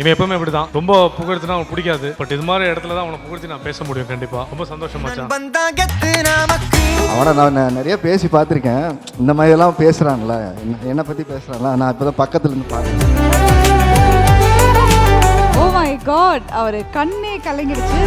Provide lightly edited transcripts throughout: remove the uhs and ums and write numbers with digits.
இவன் எப்பவுமே இப்படி தான், ரொம்ப புகழ்த்துனா அவனுக்கு பிடிக்காது. பட் இது மாதிரி இடத்துல தான் அவனை புகழ்த்தி நான் பேச முடியும். கண்டிப்பா ரொம்ப சந்தோஷமாச்சான். அவனை நான் நிறைய பேசி பார்த்துருக்கேன். இந்த மாதிரிலாம் பேசுகிறாங்களே, என்னை பற்றி பேசுகிறாங்களா, நான் இப்போ தான் பக்கத்துலேருந்து பார்க்குறேன். ஓ மை காட், அவர் கண்ணே கலங்கிடுச்சு.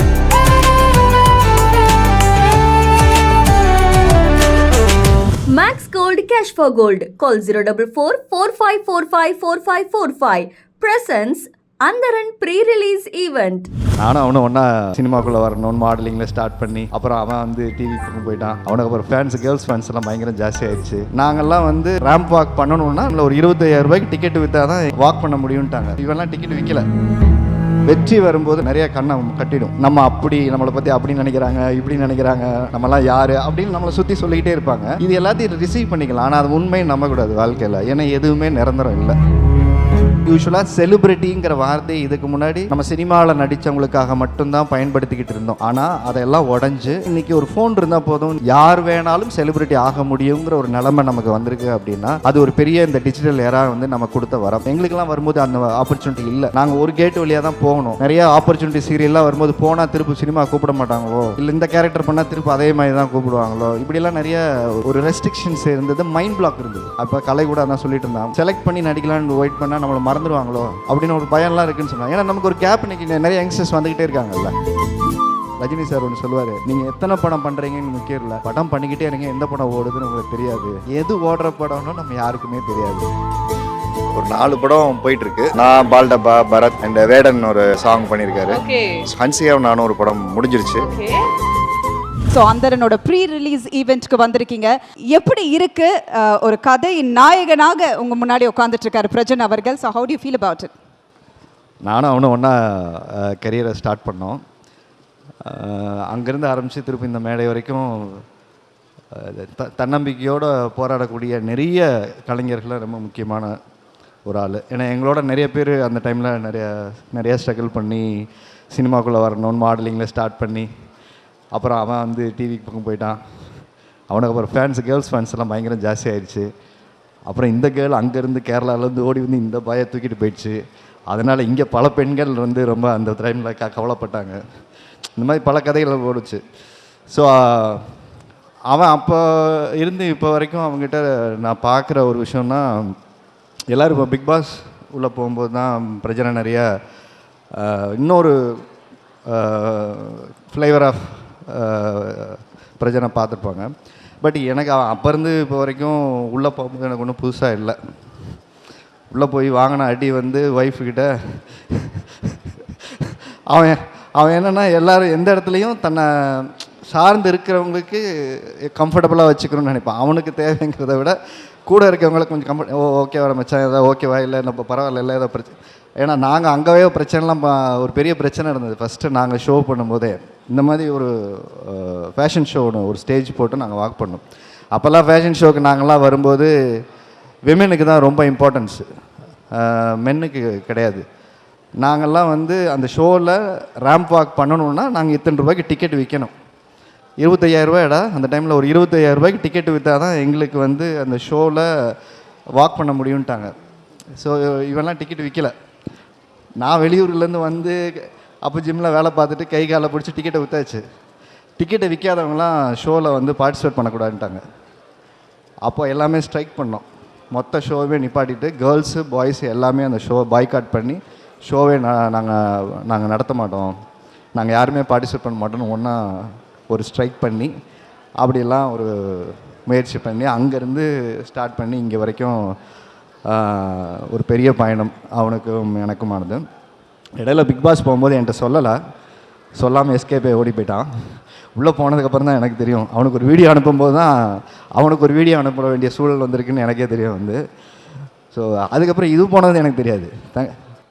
Max Gold Cash for Gold. Call 044 4545 4545. Presents Andaran pre-release event. நானும் அவனும் ஒன்றா சினிமாக்குள்ளே வரணும்னு மாடலிங்கில் ஸ்டார்ட் பண்ணி அப்புறம் அவன் வந்து டிவிக்கு போயிட்டான். அவனுக்கு அப்புறம் ஃபேன்ஸ், கேர்ள்ஸ் ஃபேன்ஸ் எல்லாம் பயங்கரம் ஜாஸ்தி ஆயிடுச்சு. நாங்கள்லாம் வந்து ரேம்ப் வாக் பண்ணணும்னா ஒரு 25,000 ரூபாய்க்கு டிக்கெட் விற்றா தான் வாக் பண்ண முடியும்ட்டாங்க. இவெல்லாம் டிக்கெட் விற்கல. வெற்றி வரும்போது நிறைய கண்ணை கட்டிடும். நம்ம அப்படி நம்மளை பற்றி அப்படி நினைக்கிறாங்க, இப்படி நினைக்கிறாங்க, நம்மலாம் யார் அப்படின்னு நம்மளை சுற்றி சொல்லிக்கிட்டே இருப்பாங்க. இது எல்லாத்தையும் ரிசீவ் பண்ணிக்கலாம். ஆனால் அது உண்மையை நம்பக்கூடாது வாழ்க்கையில். ஏன்னா எதுவுமே நிரந்தரம் இல்லை. யூஸ்வலாக செலிபிரிட்டிங்கிற வார்த்தை இதுக்கு முன்னாடி நம்ம சினிமாவில் நடித்தவங்களுக்காக மட்டும்தான் பயன்படுத்திக்கிட்டு இருந்தோம். ஆனால் அதெல்லாம் உடஞ்சி இன்னைக்கு ஒரு ஃபோன் இருந்தால் போதும், யார் வேணாலும் செலிபிரிட்டி ஆக முடியுங்கிற ஒரு நிலைமை நமக்கு வந்திருக்கு. அப்படின்னா அது ஒரு பெரிய இந்த டிஜிட்டல் ஏரா வந்து நம்ம கொடுத்த வரம். எங்களுக்கெல்லாம் வரும்போது அந்த ஆப்பர்ச்சுனிட்டி இல்லை. நாங்கள் ஒரு கேட் வழியாக தான் போகணும். நிறைய ஆப்பர்ச்சுனிட்டி சீரியல்லாம் வரும்போது போனால் திருப்பி சினிமா கூப்பிட மாட்டாங்களோ, இல்லை இந்த கேரக்டர் பண்ணால் திருப்பி அதே மாதிரி தான் கூப்பிடுவாங்களோ, இப்படிலாம் நிறைய ஒரு ரெஸ்ட்ரிக்ஷன்ஸ் இருந்தது. மைண்ட் பிளாக் இருந்தது. அப்போ கலை கூட அதான் சொல்லிட்டு இருந்தான், செலக்ட் பண்ணி நடிக்கலான்னு வெயிட் பண்ணால் நம்மளை மறந்துடுவாங்களோ அப்படின்னு ஒரு பயம்லாம் இருக்குன்னு சொன்னாங்க. ஏன்னா நமக்கு ஒரு கேப் இன்னைக்கு நிறைய யங்ஸ்டர்ஸ் வந்துகிட்டே இருக்காங்கல்ல. ரஜினி சார் ஒன்று சொல்லுவார், நீங்கள் எத்தனை படம் பண்ணுறீங்கன்னு முக்கியம் இல்லை, படம் பண்ணிக்கிட்டே இருங்க, எந்த படம் ஓடுதுன்னு உங்களுக்கு தெரியாது. எது ஓடுற படம்னு நம்ம யாருக்குமே தெரியாது. ஒரு 4 படம் போயிட்டு இருக்கு. நான் பால்டப்பா, பரத் அண்ட் வேடன் ஒரு சாங் பண்ணியிருக்காரு. ஹன்சியாவும் நானும் ஒரு படம் முடிஞ்சிருச்சு. ஸோ அந்தரனோட ப்ரீ ரிலீஸ் ஈவெண்ட்க்கு வந்திருக்கீங்க. எப்படி இருக்கு? ஒரு கதையின் நாயகனாக உங்க முன்னாடி உட்காந்துட்டு இருக்காரு பிரஜன் அவர்கள். So how to you feel about it? நானும் அவனும் ஒன்றா கரியரை ஸ்டார்ட் பண்ணோம். அங்கேருந்து ஆரம்பித்து திருப்பி இந்த மேடை வரைக்கும் தன்னம்பிக்கையோடு போராடக்கூடிய நிறைய கலைஞர்கள் ரொம்ப முக்கியமான ஒரு ஆள். ஏன்னா எங்களோட நிறைய பேர் அந்த டைமில் நிறைய ஸ்ட்ரகிள் பண்ணி சினிமாக்குள்ளே வரணும்னு மாடலிங்கில் ஸ்டார்ட் பண்ணி அப்புறம் அவன் வந்து டிவிக்கு பக்கம் போயிட்டான். அவனுக்கு அப்புறம் ஃபேன்ஸ், கேர்ள்ஸ் ஃபேன்ஸ் எல்லாம் பயங்கரம் ஜாஸ்தி ஆயிடுச்சு. அப்புறம் இந்த கேர்ள் அங்கேருந்து கேரளாவிலேருந்து ஓடி வந்து இந்த பாயை தூக்கிட்டு போயிடுச்சு. அதனால் இங்கே பல பெண்கள் வந்து ரொம்ப அந்த டைமில் கவலைப்பட்டாங்க. இந்த மாதிரி பல கதைகள் ஓடுச்சு. ஸோ அவன் அப்போ இருந்து இப்போ வரைக்கும் அவங்ககிட்ட நான் பார்க்குற ஒரு விஷயம்னா, எல்லோரும் இப்போ பிக் பாஸ் உள்ளே போகும்போது தான் பிரச்சனை நிறைய இன்னொரு ஃப்ளேவர் ஆஃப் பிரச்சனை பார்த்துருப்பாங்க. பட் எனக்கு அவன் அப்போ இருந்து இப்போ வரைக்கும் உள்ளே போகும்போது எனக்கு ஒன்றும் புதுசாக இல்லை. உள்ளே போய் வாங்கின அடி வந்து ஒய்ஃபுக்கிட்ட அவன் என்னென்னா எல்லாரும் எந்த இடத்துலையும் தன்னை சார்ந்து இருக்கிறவங்களுக்கு கம்ஃபர்டபுளாக வச்சுக்கணும்னு நினைப்பான். அவனுக்கு தேவைங்கிறத விட கூட இருக்கவங்களுக்கு கொஞ்சம் ஓகேவா மச்சான், ஏதாவது ஓகேவா, இல்லை நம்ம பரவாயில்ல, இல்லை ஏதோ பிரச்சனை. ஏன்னா நாங்கள் அங்கேவே பிரச்சனைலாம் ஒரு பெரிய பிரச்சனை இருந்தது. ஃபஸ்ட்டு நாங்கள் ஷோ பண்ணும்போதே இந்த மாதிரி ஒரு ஃபேஷன் ஷோ ஒரு ஸ்டேஜ் போட்டு நாங்கள் வாக் பண்ணோம். அப்போல்லாம் ஃபேஷன் ஷோக்கு நாங்கள்லாம் வரும்போது விமெனுக்கு தான் ரொம்ப இம்பார்ட்டன்ஸு, மென்னுக்கு கிடையாது. நாங்கள்லாம் வந்து அந்த ஷோவில் ரேம்ப் வாக் பண்ணணுன்னா நாங்கள் இத்தனை ரூபாய்க்கு டிக்கெட் விற்கணும். 25,000 ரூபாய்டா அந்த டைமில். ஒரு 25,000 ரூபாய்க்கு டிக்கெட் விற்றா தான் எங்களுக்கு வந்து அந்த ஷோவில் வாக் பண்ண முடியும்ட்டாங்க. ஸோ இவெல்லாம் டிக்கெட் விற்கலை. நான் வெளியூர்லேருந்து வந்து அப்போ ஜிம்மில் வேலை பார்த்துட்டு கை காலை பிடிச்சி டிக்கெட்டை விற்றாச்சு. டிக்கெட்டை விற்காதவங்களாம் ஷோவில் வந்து பார்ட்டிசிபேட் பண்ணக்கூடாதுன்ட்டாங்க. அப்போ எல்லாமே ஸ்ட்ரைக் பண்ணோம். மொத்த ஷோவே நிப்பாட்டிட்டு கேர்ள்ஸு பாய்ஸு எல்லாமே அந்த ஷோ பாய்காட் பண்ணி ஷோவே நாங்கள் நடத்த மாட்டோம், நாங்கள் யாருமே பார்ட்டிசிபேட் பண்ண மாட்டோம்னு ஒன்றா ஒரு ஸ்ட்ரைக் பண்ணி அப்படிலாம் ஒரு முயற்சி பண்ணி அங்கேருந்து ஸ்டார்ட் பண்ணி இங்கே வரைக்கும் ஒரு பெரிய பயணம் அவனுக்கும் எனக்குமானது. இடையில பிக் பாஸ் போகும்போது என்கிட்ட சொல்லாமல் எஸ்கேப்பே ஓடி போயிட்டான். உள்ளே போனதுக்கப்புறம் தான் எனக்கு தெரியும். அவனுக்கு ஒரு வீடியோ அனுப்பும்போது தான் அவனுக்கு ஒரு வீடியோ அனுப்ப வேண்டிய சூழல் வந்திருக்குன்னு எனக்கே தெரியும் வந்து. ஸோ அதுக்கப்புறம் இது போனது எனக்கு தெரியாது.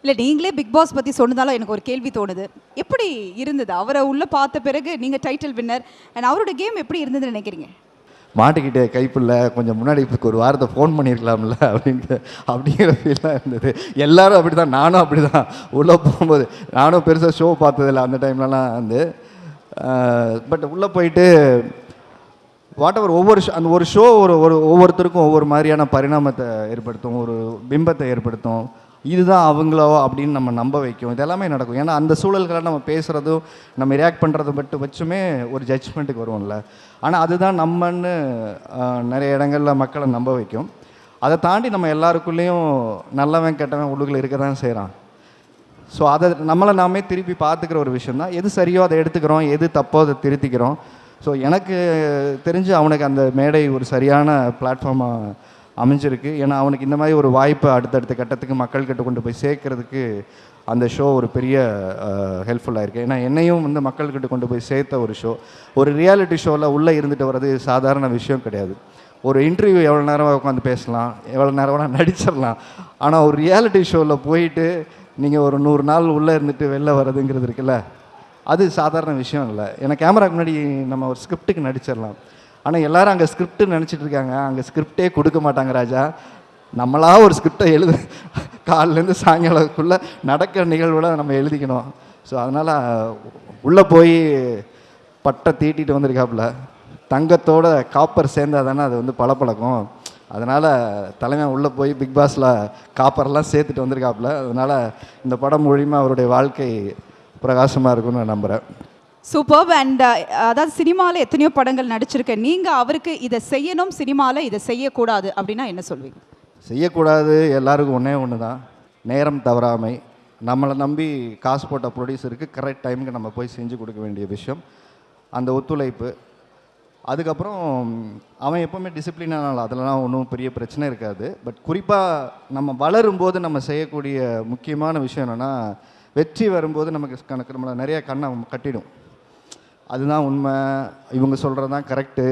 இல்லை, நீங்களே பிக் பாஸ் பற்றி சொன்னதாலும் எனக்கு ஒரு கேள்வி தோணுது. எப்படி இருந்தது அவரை உள்ளே பார்த்த பிறகு? நீங்கள் டைட்டில் வின்னர் அண்ட் அவரோட கேம் எப்படி இருந்ததுன்னு நினைக்கிறீங்க? மாட்டிக்கிட்டே கைப்பில்ல கொஞ்சம் முன்னாடி இப்போ ஒரு வாரத்தை ஃபோன் பண்ணியிருக்கலாம்ல அப்படிங்கிற ஃபீலாக இருந்தது. எல்லோரும் அப்படி தான், நானும் அப்படி தான். உள்ளே போகும்போது நானும் பெருசாக ஷோ பார்த்ததில்லை அந்த டைம்லலாம் வந்து. பட் உள்ளே போயிட்டு வாட் எவர் அந்த ஒரு ஷோ ஒவ்வொருத்தருக்கும் ஒவ்வொரு மாதிரியான பரிணாமத்தை ஏற்படுத்தும், ஒரு பிம்பத்தை ஏற்படுத்தும். இதுதான் அவங்களோ அப்படின்னு நம்ம நம்ப வைக்கும். இதெல்லாமே நடக்கும். ஏன்னா அந்த சூழல்களை நம்ம பேசுகிறதும் நம்ம ரியாக்ட் பண்ணுறதும் மட்டும் வச்சுமே ஒரு ஜட்ஜ்மெண்ட்டுக்கு வருவோம்ல. ஆனால் அதுதான் நம்மன்னு நிறைய இடங்களில் மக்களை நம்ப வைக்கும். அதை தாண்டி நம்ம எல்லாருக்குள்ளேயும் நல்லவன் கெட்டவன் உள்ளுக்குள்ள இருக்க தான் செய்கிறான். ஸோ அதை நம்மளை நாமே திருப்பி பார்த்துக்கிற ஒரு விஷயம் தான். எது சரியோ அதை எடுத்துக்கிறோம், எது தப்போ அதை திருத்திக்கிறோம். ஸோ எனக்கு தெரிஞ்சு அவனுக்கு அந்த மேடை ஒரு சரியான பிளாட்ஃபார்மாக அமைஞ்சிருக்கு. ஏன்னா அவனுக்கு இந்த மாதிரி ஒரு வாய்ப்பை அடுத்தடுத்த கட்டத்துக்கு மக்கள்கிட்ட கொண்டு போய் சேர்க்கறதுக்கு அந்த ஷோ ஒரு பெரிய ஹெல்ப்ஃபுல்லாக இருக்குது. ஏன்னா என்னையும் வந்து மக்கள்கிட்ட கொண்டு போய் சேர்த்த ஒரு ஷோ. ஒரு ரியாலிட்டி ஷோவில் உள்ளே இருந்துட்டு வர்றது சாதாரண விஷயம் கிடையாது. ஒரு இன்டர்வியூ எவ்வளோ நேரம் உட்காந்து பேசலாம், எவ்வளோ நேரம் வேணால் நடிச்சிடலாம். ஆனால் ஒரு ரியாலிட்டி ஷோவில் போயிட்டு நீங்கள் ஒரு 100 நாள் உள்ளே இருந்துட்டு வெளில வர்றதுங்கிறது இருக்குல்ல, அது சாதாரண விஷயம் இல்லை. ஏன்னா கேமராக்கு முன்னாடி நம்ம ஒரு ஸ்கிரிப்டுக்கு நடிச்சிடலாம். ஆனால் எல்லோரும் அங்கே ஸ்கிரிப்டுன்னு நினச்சிட்டு இருக்காங்க. அங்கே ஸ்கிரிப்டே கொடுக்க மாட்டாங்க ராஜா. நம்மளா ஒரு ஸ்கிரிப்டை காலிலேருந்து சாயங்காலத்துக்குள்ளே நடக்கிற நிகழ்வுல நம்ம எழுதிக்கணும். ஸோ அதனால் உள்ளே போய் பட்டை தீட்டிட்டு வந்திருக்காப்புல. தங்கத்தோட காப்பர் சேர்ந்தால் தானே அது வந்து பழப்பழக்கம். அதனால் தலைமை உள்ளே போய் பிக் பாஸில் காப்பர்லாம் சேர்த்துட்டு வந்திருக்காப்புல. அதனால் இந்த படம் மூலியமாக அவருடைய வாழ்க்கை பிரகாசமாக இருக்கும்னு நான் நம்புகிறேன். சூப்பர். அண்ட் அதாவது சினிமாவில் எத்தனையோ படங்கள் நடிச்சிருக்கேன். நீங்கள் அவருக்கு இதை செய்யணும், சினிமாவில் இதை செய்யக்கூடாது அப்படின்னா என்ன சொல்வீங்க? செய்யக்கூடாது எல்லாருக்கும் ஒன்று தான், நேரம் தவறாமை. நம்மளை நம்பி காசு போட்ட ப்ரொடியூசருக்கு கரெக்ட் டைமுக்கு நம்ம போய் செஞ்சு கொடுக்க வேண்டிய விஷயம், அந்த ஒத்துழைப்பு. அதுக்கப்புறம் அவன் எப்போவுமே டிசிப்ளினானால அதெல்லாம் ஒன்றும் பெரிய பிரச்சனை இருக்காது. பட் குறிப்பாக நம்ம வளரும்போது நம்ம செய்யக்கூடிய முக்கியமான விஷயம் என்னென்னா, வெற்றி வரும்போது நமக்கு நம்மளை நிறைய கண்ணை கட்டிடும். அதுதான் உண்மை, இவங்க சொல்கிறது தான் கரெக்டு,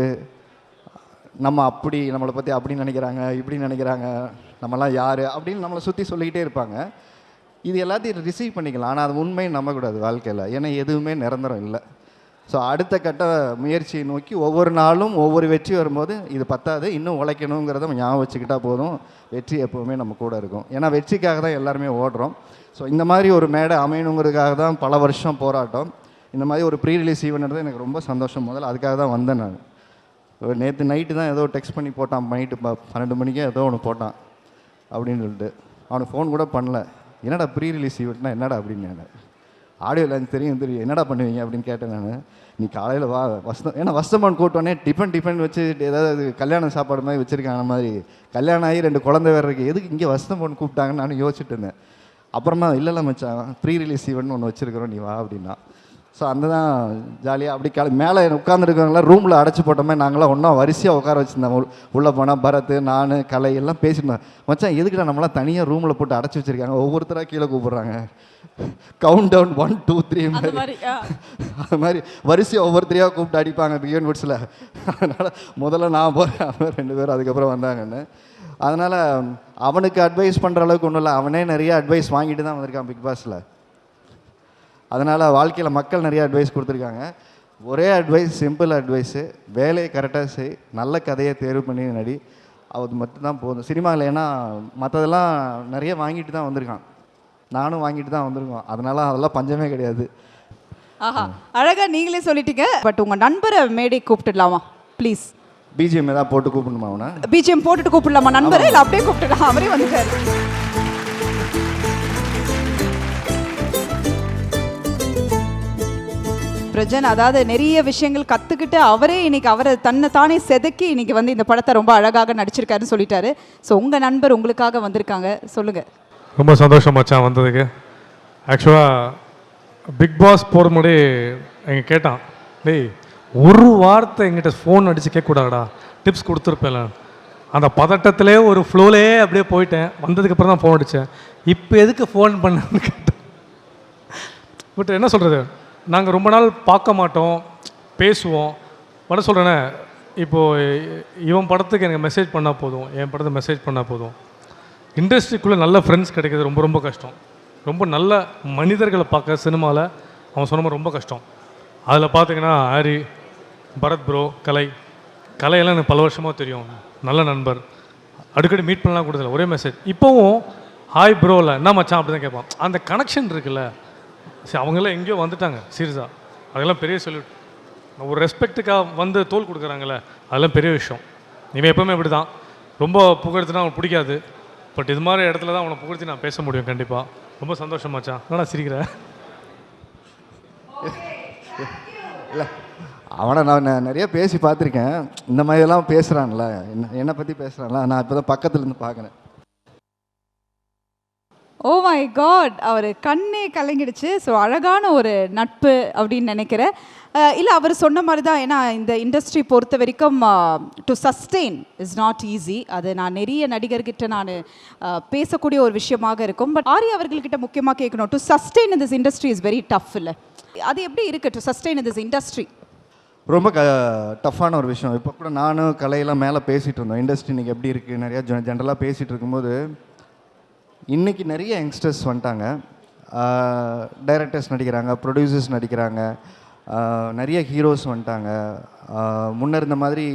நம்ம அப்படி நம்மளை பற்றி அப்படி நினைக்கிறாங்க, இப்படி நினைக்கிறாங்க, நம்மலாம் யார் அப்படின்னு நம்மளை சுற்றி சொல்லிக்கிட்டே இருப்பாங்க. இது எல்லாத்தையும் ரிசீவ் பண்ணிக்கலாம். ஆனால் அது உண்மையை நம்பக்கூடாது வாழ்க்கையில். ஏன்னா எதுவுமே நிரந்தரம் இல்லை. ஸோ அடுத்த கட்ட முயற்சியை நோக்கி ஒவ்வொரு நாளும் ஒவ்வொரு வெற்றி வரும்போது இது பத்தாது, இன்னும் உழைக்கணுங்கிறத ஞாபகம் வச்சுக்கிட்டா போதும். வெற்றி எப்போவுமே நம்ம கூட இருக்கும். ஏன்னா வெற்றிக்காக தான் எல்லாருமே ஓடுறோம். ஸோ இந்த மாதிரி ஒரு மேடை அமையணுங்கிறதுக்காக தான் பல வருஷம் போராட்டம். இந்த மாதிரி ஒரு ப்ரீ ரிலீஸ் ஈவெண்ட் எனக்கு ரொம்ப சந்தோஷம். முதல்ல அதுக்காக தான் வந்தேன் நான். நேற்று நைட்டு தான் ஏதோ டெக்ஸ்ட் பண்ணி போட்டான், நைட்டு 12 மணிக்கே ஏதோ ஒன்று போட்டான் அப்படின்னு சொல்லிட்டு. அவனுக்கு ஃபோன் கூட பண்ணல. என்னடா ப்ரீ ரிலீஸ் ஈவெண்ட்னா என்னடா அப்படின்னு. நான் ஆடியோ லான்ச் தெரியும் என்னடா பண்ணுவீங்க அப்படின்னு கேட்டேன் நான். நீ காலையில் வா ஏன்னா வசமான் கூட்டோன்னே டிஃபன் வச்சு ஏதாவது கல்யாண சாப்பாடு மாதிரி வச்சுருக்காங்க மாதிரி. கல்யாணம் ஆகி 2 குழந்தை வேறு இருக்குது, எதுக்கு இங்கே வசமான் கூப்பிட்டாங்கன்னு நான் யோசிச்சுட்டு இருந்தேன். அப்புறமா இல்லை மச்சான் ப்ரீ ரிலீஸ் ஈவெண்ட் ஒன்று வச்சுருக்கிறோம், நீ வா அப்படின்னா. ஸோ அந்த தான் ஜாலியாக அப்படி மேலே உட்காந்துருக்கவங்களாம் ரூமில் அடைச்சி போட்டோமே, நாங்களாம் ஒன்றா வரிசையாக உட்கார வச்சுருந்தோம். உள்ளே போனால் பரத், நான், கலை எல்லாம் பேசியிருந்தோம். மச்சான் எதுக்குடா நம்மளாம் தனியாக ரூமில் போட்டு அடைச்சி வச்சுருக்காங்க, ஒவ்வொருத்தராக கீழே கூப்பிட்றாங்க, கவுண்ட் டவுன் 1 2 3 அது மாதிரி வரிசையாக ஒவ்வொருத்தரையாக கூப்பிட்டு அடிப்பாங்க பிகின் வுட்ஸில். அதனால் முதல்ல நான் போகிறேன், அவன் 2 பேரும் அதுக்கப்புறம் வந்தாங்கன்னு. அதனால் அவனுக்கு அட்வைஸ் பண்ணுற அளவுக்கு ஒன்றும் இல்லை, அவனே நிறைய அட்வைஸ் வாங்கிட்டு தான் வந்திருக்கான் பிக் பாஸில். அதனால் வாழ்க்கையில் மக்கள் நிறைய அட்வைஸ் கொடுத்துருக்காங்க. ஒரே அட்வைஸ், சிம்பிள் அட்வைஸு, வேலையை கரெக்டாக செய், நல்ல கதையை தேர்வு பண்ணி நடி, அது மட்டும்தான் போதும் சினிமாவில். ஏன்னா மற்றதெல்லாம் நிறைய வாங்கிட்டு தான் வந்திருக்கான், நானும் வாங்கிட்டு தான் வந்திருக்கோம். அதெல்லாம் பஞ்சமே கிடையாது. ஆஹா, அழகாக நீங்களே சொல்லிட்டீங்க. பட் உங்கள் நண்பரை மேடை கூப்பிட்டுடலாமா ப்ளீஸ்? பிஜிஎம் ஏதாவது போட்டு கூப்பிடணுமா? அவனை பிஜிஎம் போட்டுட்டு கூப்பிடலாமா நண்பரை? இல்லை அப்படியே கூப்பிட்டுலாம், அவரே வந்துட்டார். பிரஜன் அதாவது நிறைய விஷயங்கள் கற்றுக்கிட்டு அவரே இன்னைக்கு அவரை தன்னை தானே செதுக்கி இன்னைக்கு வந்து இந்த படத்தை ரொம்ப அழகாக நடிச்சிருக்காருன்னு சொல்லிட்டாரு. ஸோ உங்கள் நண்பர் உங்களுக்காக வந்திருக்காங்க, சொல்லுங்கள். ரொம்ப சந்தோஷம் மச்சான் வந்ததுக்கு. ஆக்சுவலாக பிக் பாஸ் போகிற முன்னாடி எங்கள் கேட்டான், டேய் ஒரு வார்த்தை எங்கிட்ட ஃபோன் அடித்து கேட்கக்கூடாடா, டிப்ஸ் கொடுத்துருப்பேன். அந்த பதட்டத்திலே ஒரு ஃப்ளோலே அப்படியே போயிட்டேன். வந்ததுக்கப்புறம் தான் ஃபோன் அடித்தேன். இப்போ எதுக்கு ஃபோன் பண்ணேன்னு கேட்டேன். பட் என்ன சொல்கிறது, நாங்கள் ரொம்ப நாள் பார்க்க மாட்டோம், பேசுவோம். வர சொல்கிறேனே, இப்போது இவன் படத்துக்கு எனக்கு மெசேஜ் பண்ணால் போதும், என் படத்தை மெசேஜ் பண்ணால் போதும். இண்டஸ்ட்ரிக்குள்ளே நல்ல ஃப்ரெண்ட்ஸ் கிடைக்கிறது ரொம்ப ரொம்ப கஷ்டம். ரொம்ப நல்ல மனிதர்களை பார்க்க சினிமாவில் அவன் சொன்ன மாதிரி ரொம்ப கஷ்டம். அதில் பார்த்தீங்கன்னா ஹாரி, பரத் ப்ரோ, கலையெல்லாம் எனக்கு பல வருஷமாக தெரியும், நல்ல நண்பர். அடிக்கடி மீட் பண்ணலாம் கொடுத்தல, ஒரே மெசேஜ். இப்போவும் ஹாய் ப்ரோவில் என்ன மச்சான் அப்படி தான் கேட்பான். அந்த கனெக்ஷன் இருக்குல்ல, சரி அவங்களாம் எங்கேயோ வந்துட்டாங்க சீரியஸாக, அதெல்லாம் பெரிய சொல்யூட். ஒரு ரெஸ்பெக்ட்டுக்காக வந்து தோல் கொடுக்குறாங்களே, அதெல்லாம் பெரிய விஷயம். இவன் எப்போவுமே இப்படி தான், ரொம்ப புகழ்த்துனா அவனுக்கு பிடிக்காது. பட் இது மாதிரி இடத்துல தான் அவனை புகழ்த்தி நான் பேச முடியும் கண்டிப்பாக. ரொம்ப சந்தோஷமாச்சான். என்னடா சிரிக்கிறேன்? இல்லை, அவனை நான் நிறைய பேசி பார்த்துருக்கேன். இந்த மாதிரியெல்லாம் பேசுகிறான்ல, என்னை பற்றி பேசுகிறான்ல, நான் இப்போ தான் பக்கத்துலேருந்து பார்க்குறேன். ஓ மை காட், அவர் கண்ணே கலங்கிடுச்சு. ஸோ அழகான ஒரு நட்பு அப்படின்னு நினைக்கிறேன். இல்லை, அவர் சொன்ன மாதிரி தான். ஏன்னா இந்த இண்டஸ்ட்ரி பொறுத்த வரைக்கும் to sustain is not easy. அது நான் நிறைய நடிகர்கிட்ட நான் பேசக்கூடிய ஒரு விஷயமாக இருக்கும். பட் ஆர்யா அவர்கள்கிட்ட முக்கியமாக கேட்கணும், to sustain in this industry is very tough இல்லை? அது எப்படி இருக்குது to sustain in this industry? ரொம்ப டஃப்பான ஒரு விஷயம். இப்போ கூட நானும் கலையெல்லாம் மேலே பேசிகிட்டு இருந்தோம், இண்டஸ்ட்ரி இன்றைக்கி எப்படி இருக்குது, நிறையா ஜென்ரலாக பேசிகிட்டு இருக்கும்போது இன்றைக்கி நிறைய யங்ஸ்டர்ஸ் வந்துட்டாங்க. டைரக்டர்ஸ் நடிக்கிறாங்க, ப்ரொடியூசர்ஸ் நடிக்கிறாங்க, நிறைய ஹீரோஸ் வந்துட்டாங்க. முன்ன இருந்த மாதிரி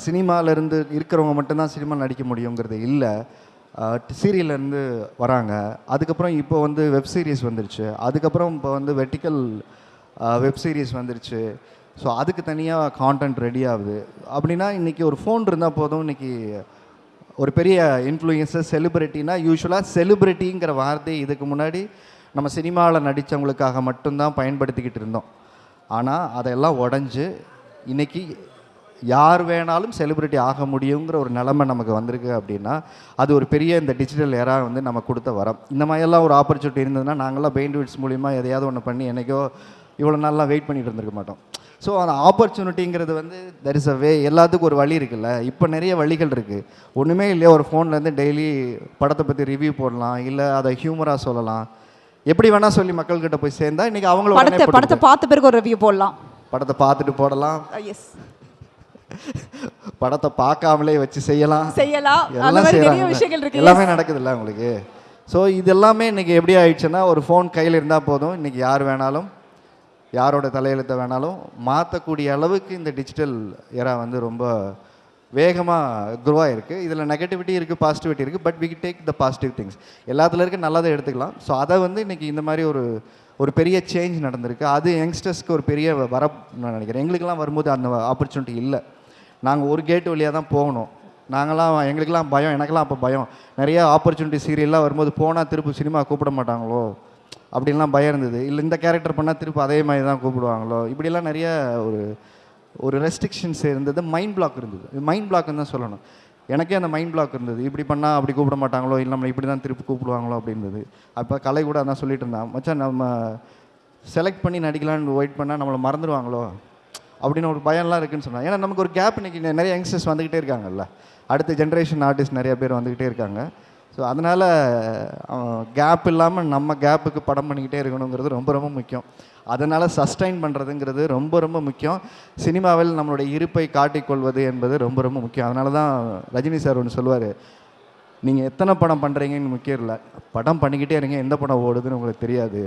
சினிமாவிலேருந்து இருக்கிறவங்க மட்டும்தான் சினிமா நடிக்க முடியுங்கிறது இல்லை. சீரியல்லேருந்து வராங்க. அதுக்கப்புறம் இப்போ வந்து வெப் சீரிஸ் வந்துருச்சு. அதுக்கப்புறம் இப்போ வந்து வெர்டிக்கல் வெப் சீரிஸ் வந்துருச்சு. ஸோ அதுக்கு தனியாக கான்டென்ட் ரெடி ஆகுது. அப்படின்னா இன்றைக்கி ஒரு ஃபோன் இருந்தால் போதும். இன்றைக்கி ஒரு பெரிய இன்ஃப்ளூயன்சர், செலிப்ரிட்டினா யூஸ்வலாக செலிப்ரிட்டிங்கிற வார்த்தை இதுக்கு முன்னாடி நம்ம சினிமாவில் நடித்தவங்களுக்காக மட்டும்தான் பயன்படுத்திக்கிட்டு இருந்தோம். ஆனால் அதெல்லாம் உடஞ்சி இன்றைக்கி யார் வேணாலும் செலிப்ரிட்டி ஆக முடியுங்கிற ஒரு நிலைமை நமக்கு வந்திருக்கு. அப்படின்னா அது ஒரு பெரிய இந்த டிஜிட்டல் ஏரா வந்து நம்ம கொடுத்த வரம். இந்த மாதிரியெல்லாம் ஒரு ஆப்பர்ச்சுனிட்டி இருந்ததுன்னா நாங்களாம் பெயிண்ட் மூலிமா எதையாவது ஒன்று பண்ணி என்றைக்கோ இவ்வளோ நாள்லாம் வெயிட் பண்ணிகிட்டு இருந்திருக்க மாட்டோம். ஸோ அந்த ஆப்பர்ச்சுனிட்டிங்கிறது வந்து தெர் இஸ் அ வே. எல்லாத்துக்கும் ஒரு வழி இருக்குல்ல. இப்போ நிறைய வழிகள் இருக்குது. ஒன்றுமே இல்லையா, ஒரு ஃபோன்லேருந்து டெய்லி படத்தை பற்றி ரிவ்யூ போடலாம், இல்லை அதை ஹியூமராக சொல்லலாம், எப்படி வேணால் சொல்லி மக்கள்கிட்ட போய் சேர்ந்தா இன்றைக்கி அவங்களோட படத்தை பார்த்த பிறகு ஒரு ரிவ்யூ போடலாம், படத்தை பார்த்துட்டு போடலாம், எஸ், படத்தை பார்க்காமலே வச்சு செய்யலாம், எல்லாம் செய்யலாம், எல்லாமே நடக்குதுல்ல உங்களுக்கு. ஸோ இது எல்லாமே இன்றைக்கி எப்படி ஆயிடுச்சுன்னா, ஒரு ஃபோன் கையில் இருந்தால் போதும், இன்றைக்கி யார் வேணாலும் யாரோட தலையெழுத்தை வேணாலும் மாற்றக்கூடிய அளவுக்கு இந்த டிஜிட்டல் ஏரா வந்து ரொம்ப வேகமாக க்ரோ ஆகிருக்கு. இதில் நெகட்டிவிட்டி இருக்குது, பாசிட்டிவிட்டி இருக்குது. But we take the positive things. எல்லாத்துல இருக்க நல்லதை எடுத்துக்கலாம். ஸோ அதை வந்து இன்றைக்கி இந்த மாதிரி ஒரு பெரிய சேஞ்ச் நடந்திருக்கு. அது யங்ஸ்டர்ஸ்க்கு ஒரு பெரிய நான் நினைக்கிறேன். எங்களுக்கெல்லாம் வரும்போது அந்த ஆப்பர்ச்சுனிட்டி இல்லை. நாங்கள் ஒரு கேட்டு வழியாக தான் போகணும். எங்களுக்கெல்லாம் பயம், எனக்கெல்லாம் அப்போ பயம். நிறைய ஆப்பர்ச்சுனிட்டி சீரியல்லாம் வரும்போது போனால் திருப்பி சினிமா கூப்பிட மாட்டாங்களோ அப்படின்லாம் பயம் இருந்தது. இல்லை இந்த கேரக்டர் பண்ணால் திருப்பி அதே மாதிரி தான் கூப்பிடுவாங்களோ, இப்படிலாம் நிறைய ஒரு ரெஸ்ட்ரிக்ஷன்ஸ் இருந்தது. மைண்ட் பிளாக் இருந்தது. மைண்ட் பிளாக்னு தான் சொல்லணும். எனக்கே அந்த மைண்ட் பிளாக் இருந்தது. இப்படி பண்ணால் அப்படி கூப்பிட மாட்டாங்களோ, இல்லை நம்ம இப்படி தான் திருப்பி கூப்பிடுவாங்களோ அப்படின்றது. அப்போ கலை கூட அதான் சொல்லிட்டு இருந்தான், மச்சான் நம்ம செலக்ட் பண்ணி நடிக்கலான்னு வெயிட் பண்ணால் நம்மளை மறந்துடுவாங்களோ அப்படின்னு ஒரு பயம்லாம் இருக்குதுன்னு சொன்னாங்க. ஏன்னா நமக்கு ஒரு கேப் இன்றைக்கி நிறைய யங்ஸ்டர்ஸ் வந்துக்கிட்டே இருக்காங்கல்ல, அடுத்த ஜென்ரேஷன் ஆர்டிஸ்ட் நிறைய பேர் வந்துக்கிட்டே இருக்காங்க. ஸோ அதனால் கேப் இல்லாமல் நம்ம கேப்புக்கு படம் பண்ணிக்கிட்டே இருக்கணுங்கிறது ரொம்ப ரொம்ப முக்கியம். அதனால் சஸ்டைன் பண்ணுறதுங்கிறது ரொம்ப ரொம்ப முக்கியம். சினிமாவில் நம்மளுடைய இருப்பை காட்டிக்கொள்வது என்பது ரொம்ப ரொம்ப முக்கியம். அதனால தான் ரஜினி சார் ஒன்று சொல்லுவார், நீங்கள் எத்தனை படம் பண்ணுறீங்கன்னு முக்கியம் இல்லை, படம் பண்ணிக்கிட்டே இருங்க, எந்த படம் ஓடுதுன்னு உங்களுக்கு தெரியாது.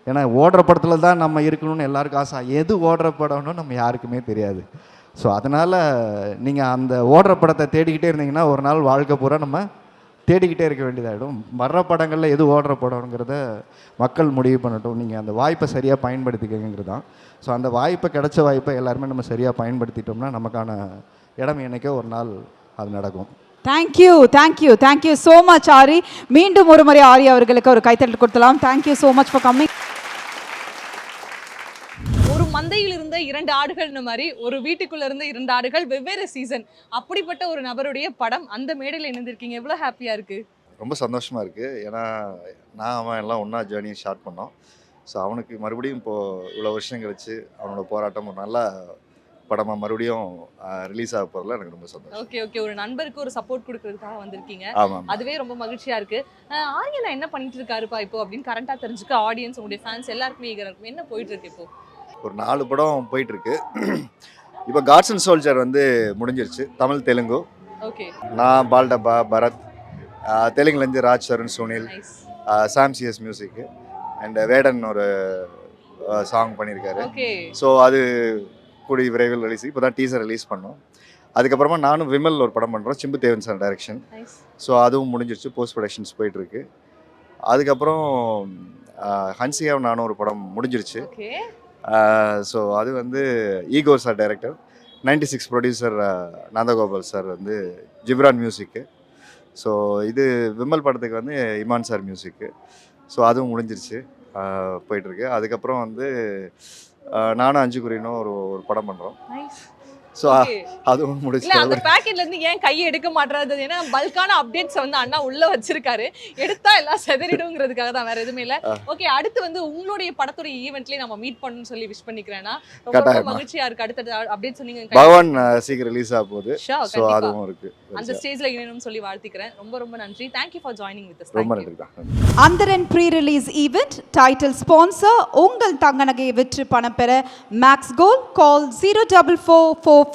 ஏன்னா ஓடுற படத்தில் தான் நம்ம இருக்கணும்னு எல்லாருக்கும் ஆசை. எது ஓடுற படம்னு நம்ம யாருக்குமே தெரியாது. ஸோ அதனால் நீங்கள் அந்த ஓடுற படத்தை தேடிக்கிட்டே இருந்தீங்கன்னா ஒரு நாள் வாழ்க்கை பூரா நம்ம தேடிக்கிட்டே இருக்க வேண்டியதாகிடும். வர்ற படங்களில் எது ஓடுற படங்கிறத மக்கள் முடிவு பண்ணட்டும். நீங்கள் அந்த வாய்ப்பை சரியாக பயன்படுத்திக்கங்கிறது தான். ஸோ அந்த கிடைச்ச வாய்ப்பை எல்லாருமே நம்ம சரியாக பயன்படுத்திட்டோம்னா நமக்கான இடம் என்னைக்கோ ஒரு நாள் அது நடக்கும். Thank you so much Aari. மீண்டும் ஒரு முறை ஆரி அவர்களுக்கு ஒரு கைத்தட்டல் கொடுத்தலாம். Thank you so much for coming. மந்தையில் இருந்த 2 ஆடுகள் மாதிரி ஒரு வீட்டுக்குள்ள இருந்த 2 ஆடுகள், வெவ்வேறு சீசன். அப்படிப்பட்ட ஒரு நபருடைய படம் அந்த மேடையில் இணைந்திருக்கீங்க. எவ்வளோ ஹாப்பியா இருக்கு? ரொம்ப சந்தோஷமா இருக்கு. ஏன்னா அவன் எல்லாம் ஒன்றா ஜேர்னியை ஸ்டார்ட் பண்ணோம். ஸோ அவனுக்கு மறுபடியும் இப்போது இவ்வளோ வருஷம் கழிச்சு அவனோட போராட்டம் ஒரு நல்ல படமாக மறுபடியும் ரிலீஸ் ஆக போகிறதுல எனக்கு ரொம்ப சந்தோஷம். ஓகே, ஒரு நண்பருக்கு ஒரு சப்போர்ட் கொடுக்கறதுக்காக வந்திருக்கீங்க. ஆமாம், அதுவே ரொம்ப மகிழ்ச்சியா இருக்கு. ஆரியனா என்ன பண்ணிட்டு இருக்காருப்பா இப்போ அப்படின்னு கரண்டா தெரிஞ்சுக்க ஆடியன்ஸ், உங்களுடைய ஃபேன்ஸ் எல்லாருக்குமே ஈகரா இருக்கும். என்ன போயிட்டு இருக்கு இப்போ? ஒரு 4 படம் போயிட்டுருக்கு. இப்போ காட்ஸ் அண்ட் சோல்ஜர் வந்து முடிஞ்சிருச்சு, தமிழ் தெலுங்கு. ஓகே, நான் பால்டப்பா, பரத், தெலுங்குலேருந்து ராஜ் சரண், சுனில், சாம் சிஎஸ் மியூசிக்கு அண்ட் வேடன் ஒரு சாங் பண்ணியிருக்காரு. ஓகே, ஸோ அது கூடிய விரைவில் ரிலீஸ். இப்போ தான் டீசர் ரிலீஸ் பண்ணோம். அதுக்கப்புறமா நானும் விமல் ஒரு படம் பண்ணுறோம், சிம்பு தேவன் சார் டைரக்ஷன். ஸோ அதுவும் முடிஞ்சிருச்சு, போஸ்ட் ப்ரொடக்ஷன்ஸ் போயிட்டுருக்கு. அதுக்கப்புறம் ஹன்சிகாவும் நானும் ஒரு படம் முடிஞ்சிருச்சு. ஸோ அது வந்து Ego sir director, 96 producer Nandagopal sir வந்து ஜிப்ரான் மியூசிக்கு. ஸோ இது விமல் படத்துக்கு வந்து இமான் சார் மியூசிக்கு. ஸோ அதுவும் முடிஞ்சிருச்சு, போயிட்டுருக்கு. அதுக்கப்புறம் வந்து நானும் அஞ்சு குறினும் ஒரு படம் பண்ணுறோம். ஸோ அதுவும் இல்ல முடிச்சு அந்த பேக்கெட்ல இருந்து ஏன் கையை எடுக்க மாட்டேறது? ஏன்னா பல்கான அப்டேட்ஸ் வந்து அண்ணா உள்ள வச்சிருக்காரு, எடுத்தா எல்லாம் செதறிடுங்கிறதுக்காக தான், வேற எதுவுமே இல்ல. ஓகே, அடுத்து வந்து உங்களுடைய படத்துடைய ஈவென்ட்லயே நம்ம மீட் பண்ணணும்னு சொல்லி விஷ் பண்ணிக்கிறேன்னா ரொம்ப மகிழ்ச்சியா இருக்கு. அடுத்த அப்டேட் சொன்னீங்க, பகவான் சீக்கிரம் ரிலீஸ் ஆக போகுது. ஸோ கண்டிப்பா அதுவும் இருக்கு. அந்த ஸ்டேஜ்ல இணையணும்னு சொல்லி வாழ்த்திக்கிறேன். ரொம்ப ரொம்ப நன்றி. Thank you for joining with us. ரொம்ப நன்றி தான். அந்தரன் ப்ரீ-ரிலீஸ் ஈவெண்ட் டைட்டில் ஸ்பான்சர் உங்கள் தங்க நகையை விற்று பணம் பெற maths gold. Call 04445454545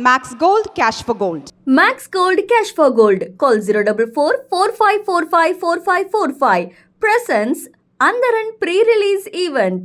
Max Gold Cash for Gold. Max Gold Cash for Gold. Call 04445454545. Presents Andaran Pre-Release Event.